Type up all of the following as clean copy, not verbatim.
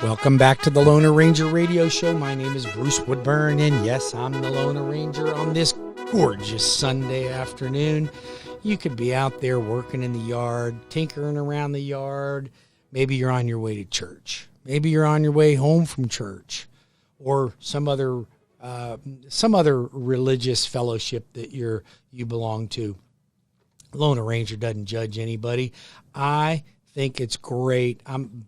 Welcome back to the Loner Ranger Radio Show. My name is Bruce Woodburn, and yes, I'm the Loner Ranger on this gorgeous Sunday afternoon. You could be out there working in the yard, tinkering around the yard. Maybe you're on your way to church. Maybe you're on your way home from church, or some other religious fellowship that you belong to. Loner Ranger doesn't judge anybody. I think it's great. I'm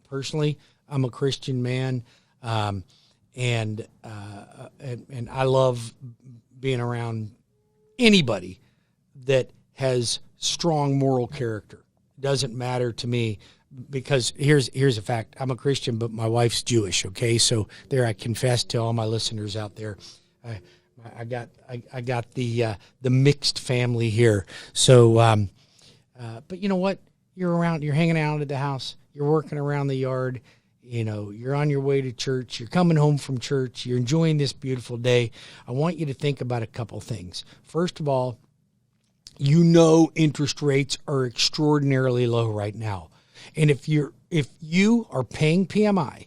a Christian man, and I love being around anybody that has strong moral character. Doesn't matter to me, because here's a fact. I'm a Christian, but my wife's Jewish. Okay, so there, I confess to all my listeners out there. I got the mixed family here. So, but you know what? You're hanging out at the house. You're working around the yard. You know, you're on your way to church. You're coming home from church. You're enjoying this beautiful day. I want you to think about a couple things. First of all, interest rates are extraordinarily low right now. And if you are paying PMI,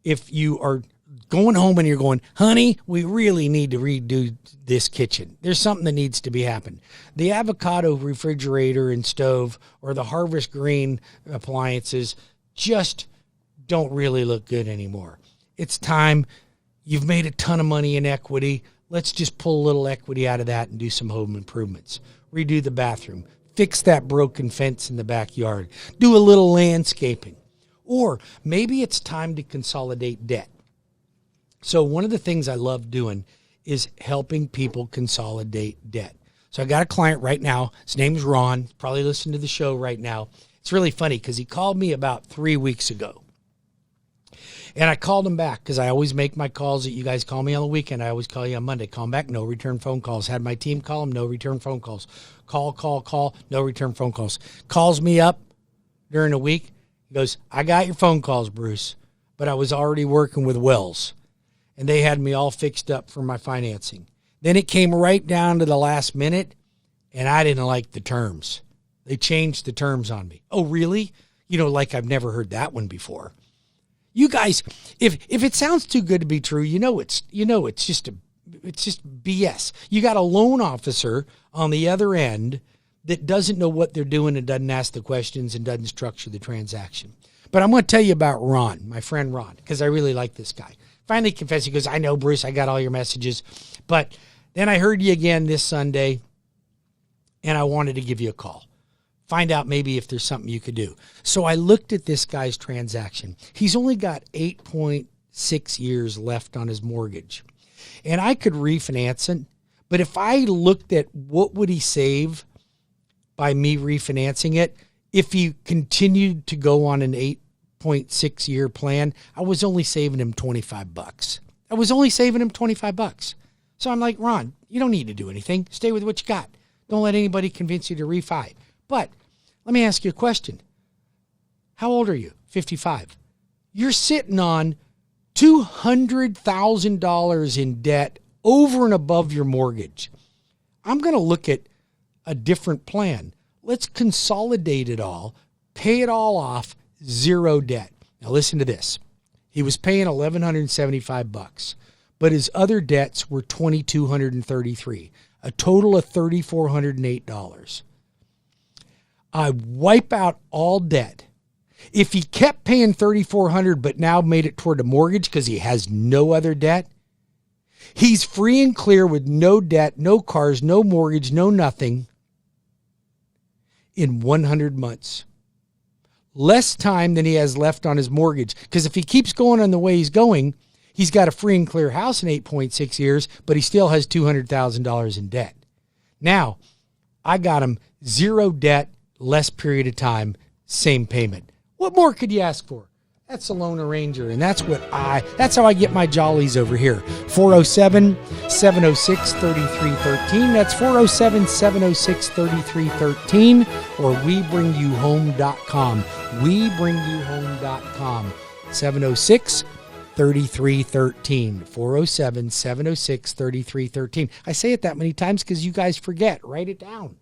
if you are going home and you're going, honey, we really need to redo this kitchen. There's something that needs to be happened. The avocado refrigerator and stove or the Harvest Green appliances just don't really look good anymore. It's time. You've made a ton of money in equity. Let's just pull a little equity out of that and do some home improvements. Redo the bathroom. Fix that broken fence in the backyard. Do a little landscaping. Or maybe it's time to consolidate debt. So one of the things I love doing is helping people consolidate debt. So I got a client right now. His name is Ron. Probably listening to the show right now. It's really funny because he called me about 3 weeks ago. And I called him back because I always make my calls that you guys call me on the weekend. I always call you on Monday. Call him back, no return phone calls. Had my team call him, no return phone calls. Call, no return phone calls. Calls me up during the week. He goes, I got your phone calls, Bruce, but I was already working with Wells, and they had me all fixed up for my financing. Then it came right down to the last minute, and I didn't like the terms. They changed the terms on me. Oh, really? Like I've never heard that one before. You guys, if it sounds too good to be true, it's just BS. You got a loan officer on the other end that doesn't know what they're doing and doesn't ask the questions and doesn't structure the transaction. But I'm going to tell you about Ron, my friend Ron, because I really like this guy. Finally confessed, he goes, I know, Bruce, I got all your messages. But then I heard you again this Sunday, and I wanted to give you a call. Find out maybe if there's something you could do. So I looked at this guy's transaction. He's only got 8.6 years left on his mortgage. And I could refinance it. But if I looked at what would he save by me refinancing it, if he continued to go on an 8.6 year plan, I was only saving him $25. I was only saving him $25. So I'm like, Ron, you don't need to do anything. Stay with what you got. Don't let anybody convince you to refi. But let me ask you a question. How old are you? 55. You're sitting on $200,000 in debt over and above your mortgage. I'm going to look at a different plan. Let's consolidate it all, pay it all off, zero debt. Now listen to this. He was paying $1,175, but his other debts were $2,233, a total of $3,408. I wipe out all debt. If he kept paying $3,400 but now made it toward a mortgage because he has no other debt, he's free and clear with no debt, no cars, no mortgage, no nothing in 100 months. Less time than he has left on his mortgage, because if he keeps going on the way he's going, he's got a free and clear house in 8.6 years, but he still has $200,000 in debt. Now, I got him zero debt, less period of time, same payment. What more could you ask for? That's a Loner Ranger, and that's how I get my jollies over here. 407-706-3313. That's 407-706-3313, or WeBringYouHome.com. WeBringYouHome.com. 706-3313. 407-706-3313. I say it that many times because you guys forget. Write it down.